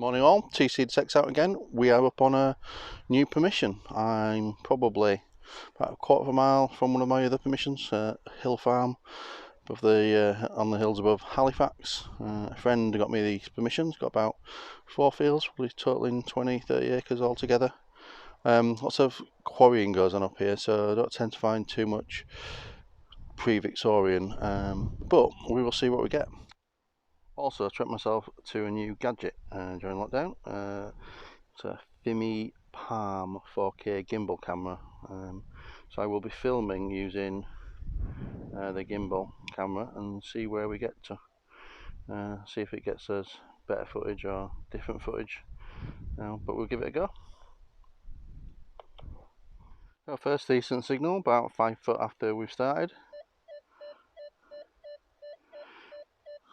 Morning all, tcDetects out again. We are up on a new permission. I'm probably about a quarter of a mile from one of my other permissions, hill farm above the on the hills above Halifax. A friend got me these permissions, got about 4 fields, probably totaling 20-30 acres altogether. Lots of quarrying goes on up here, so I don't tend to find too much pre-Victorian, but we will see what we get. Also, I treated myself to a new gadget during lockdown. It's a Fimi Palm 4K gimbal camera. So I will be filming using the gimbal camera and see where we get to. See if it gets us better footage or different footage. But we'll give it a go. Our first decent signal, about 5 foot after we've started.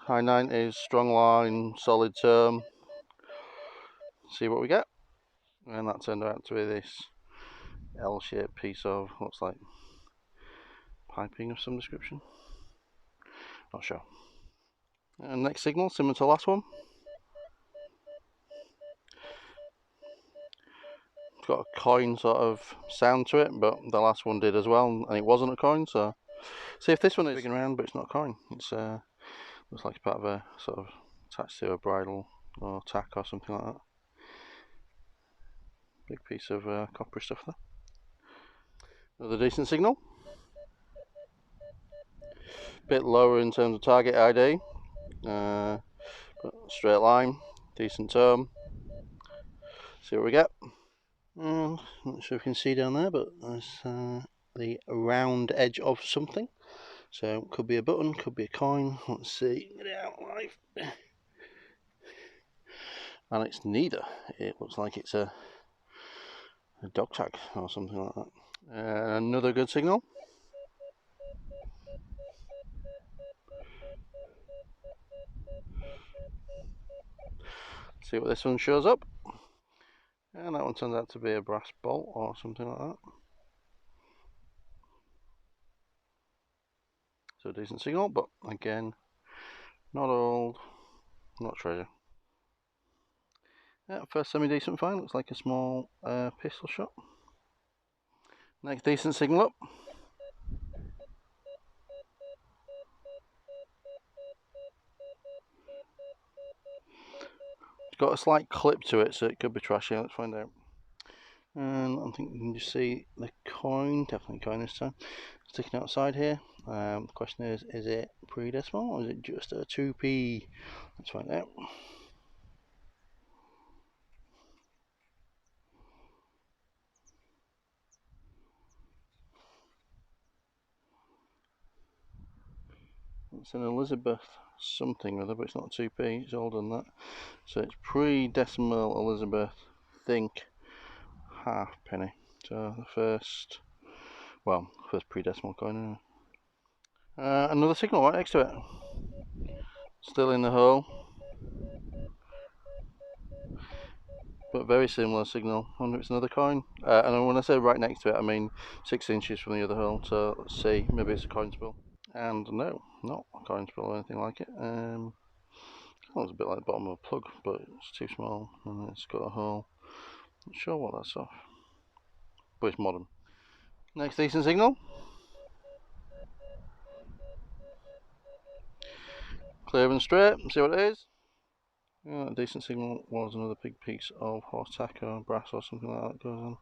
High 90s, strong line, solid term. See what we get. And that turned out to be this L-shaped piece of, looks like piping of some description. Not sure. And next signal, similar to the last one. It's got a coin sort of sound to it, but the last one did as well, and it wasn't a coin. So see if this one is big and round, but it's not a coin. It's looks like part of a sort of attached to a bridle or tack or something like that. Big piece of coppery stuff there. Another decent signal. Bit lower in terms of target ID, but straight line, decent term. See what we get. Not sure if you can see down there, but there's the round edge of something. So could be a button, could be a coin. Let's see. Get it out live. And it's neither. It looks like it's a dog tag or something like that. Another good signal. See what this one shows up. And that one turns out to be a brass bolt or something like that. So a decent signal, but again, not old, not treasure. Yeah, first semi-decent find, looks like a small pistol shot. Next decent signal up. It's got a slight clip to it, so it could be trashy. Let's find out. And I think you can just see the coin, definitely coin this time, sticking outside here. The question is it pre-decimal or is it just a 2p? Let's find out. It's an Elizabeth something or other, but it's not 2p, it's older than that. So it's pre-decimal Elizabeth, think halfpenny. So the first pre-decimal coin anyway. Another signal right next to it. Still in the hole. But very similar signal. I wonder if it's another coin. And when I say right next to it, I mean 6 inches from the other hole. So let's see, maybe it's a coin spill. And no, not a coin spill or anything like it. It's a bit like the bottom of a plug, but it's too small and it's got a hole. Not sure what that's off, but it's modern. Next decent signal. Clear and straight, see what it is. Yeah, a decent signal was another big piece of horse tack or brass or something like that goes on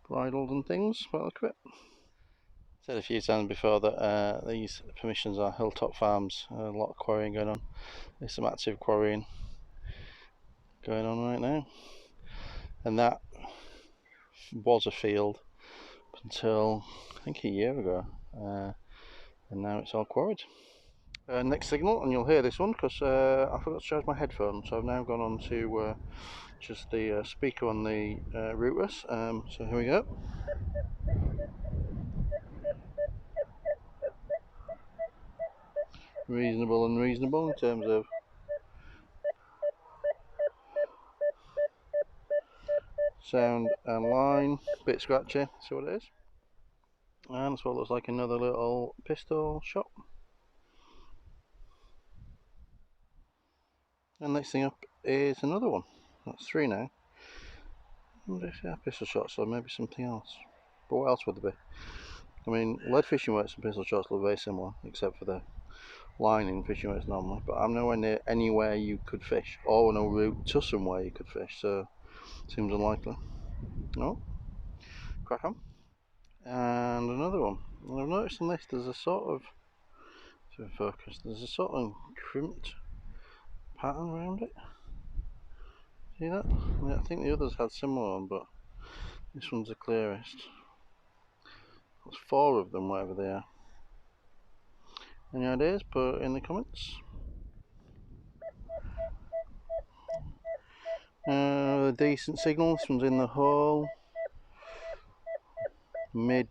bridled and things by the look of it. Said a few times before that these permissions are hilltop farms, a lot of quarrying going on. There's some active quarrying going on right now, and that was a field up until I think a year ago, and now it's all quarried. Next signal, and you'll hear this one because I forgot to charge my headphones, so I've now gone on to just the speaker on the Rutus. So here we go. Reasonable and reasonable in terms of sound and line. Bit scratchy, see what it is. And that's what looks like another little pistol shot. And next thing up is another one. That's 3 now. I wonder if they are pistol shots or maybe something else. But what else would there be? I mean, lead fishing weights and pistol shots look very similar, except for the line in fishing weights normally. But I'm nowhere near anywhere you could fish, or no route to somewhere you could fish, so seems unlikely. No, crack on. And another one. And I've noticed on this there's a sort of, to focus, there's a sort of crimped pattern around it. See that? I think the others had similar one, but this one's the clearest. There's 4 of them, whatever they are. Any ideas? Put in the comments. A decent signal. This one's in the hole. Mid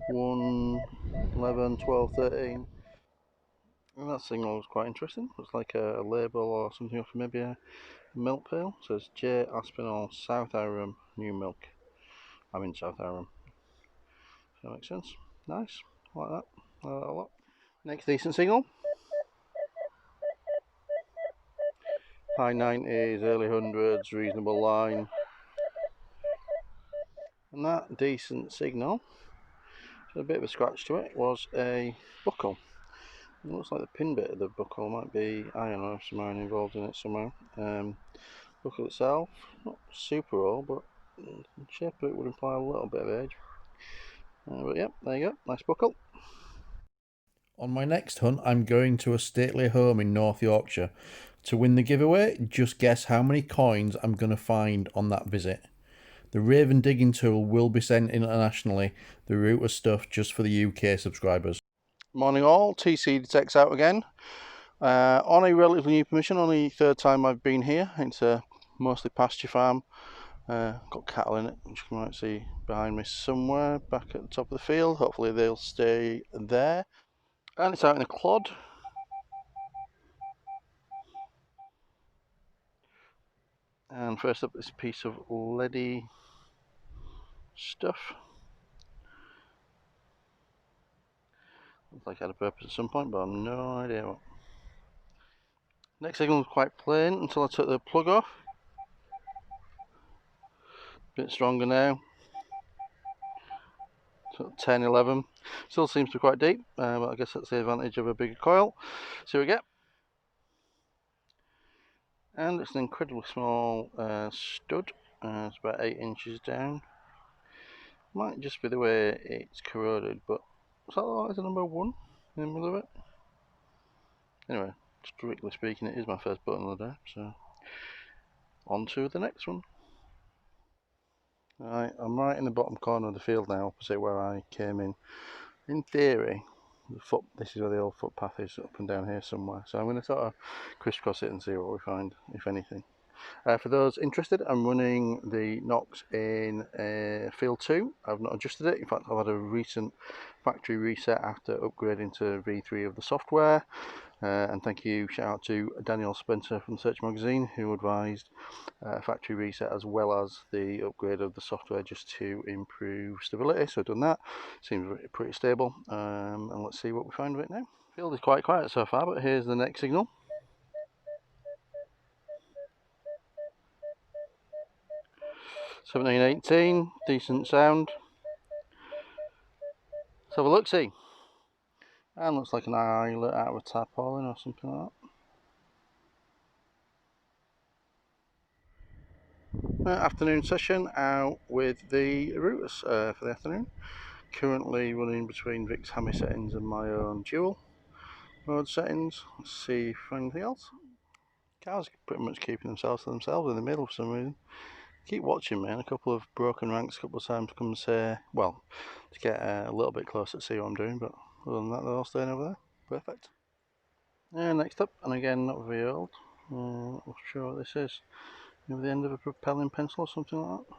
1, 11, 12, 13. And that signal was quite interesting. Looks like a label or something off maybe a milk pail. It says J. Aspinall, South Aram, New Milk. I'm in South Aram. Does that make sense? Nice. I like that. I like that a lot. Next decent signal. High 90s, early 100s, reasonable line. And that decent signal, a bit of a scratch to it, was a buckle. It looks like the pin bit of the buckle might be iron or some iron involved in it somehow. Buckle itself, not super old, but the shape of it would imply a little bit of age. But yep, there you go, nice buckle. On my next hunt, I'm going to a stately home in North Yorkshire. To win the giveaway, just guess how many coins I'm going to find on that visit. The Raven digging tool will be sent internationally. The Rutus stuff just for the UK subscribers. Morning all, tcDetects out again. On a relatively new permission, only 3rd time I've been here. It's a mostly pasture farm. Got cattle in it, which you might see behind me somewhere, back at the top of the field. Hopefully they'll stay there. And it's out in a clod. And first up, this piece of leady stuff. Looks like it had a purpose at some point, but I've no idea what. Next signal was quite plain until I took the plug off. A bit stronger now. So 10, 11. Still seems to be quite deep, but I guess that's the advantage of a bigger coil. See what we get. And it's an incredibly small stud. It's about 8 inches down. Might just be the way it's corroded, but is that like the number 1 in the middle of it? Anyway, strictly speaking, it is my first button of the day, so on to the next one. Right, I'm right in the bottom corner of the field now, opposite where I came in. In theory, this is where the old footpath is, up and down here somewhere. So I'm going to sort of crisscross it and see what we find, if anything. For those interested, I'm running the Nox in Field 2. I've not adjusted it. In fact, I've had a recent factory reset after upgrading to V3 of the software. And thank you, shout out to Daniel Spencer from Search Magazine, who advised factory reset as well as the upgrade of the software just to improve stability. So I've done that. Seems pretty stable. And let's see what we find of it now. Field is quite quiet so far, but here's the next signal. 17, 18, decent sound. Let's have a look see. And looks like an eyelet out of a tarpaulin or something like that. Afternoon session out with the Rutus for the afternoon. Currently running between Vic's hammy settings and my own dual mode settings. Let's see if anything else. Cows are pretty much keeping themselves to themselves in the middle for some reason. Keep watching me, and a couple of broken ranks a couple of times to come and say, well, to get a little bit closer to see what I'm doing, but other than that they're all staying over there. Perfect. And next up, and again not very old, not sure what this is. Maybe the end of a propelling pencil or something like that.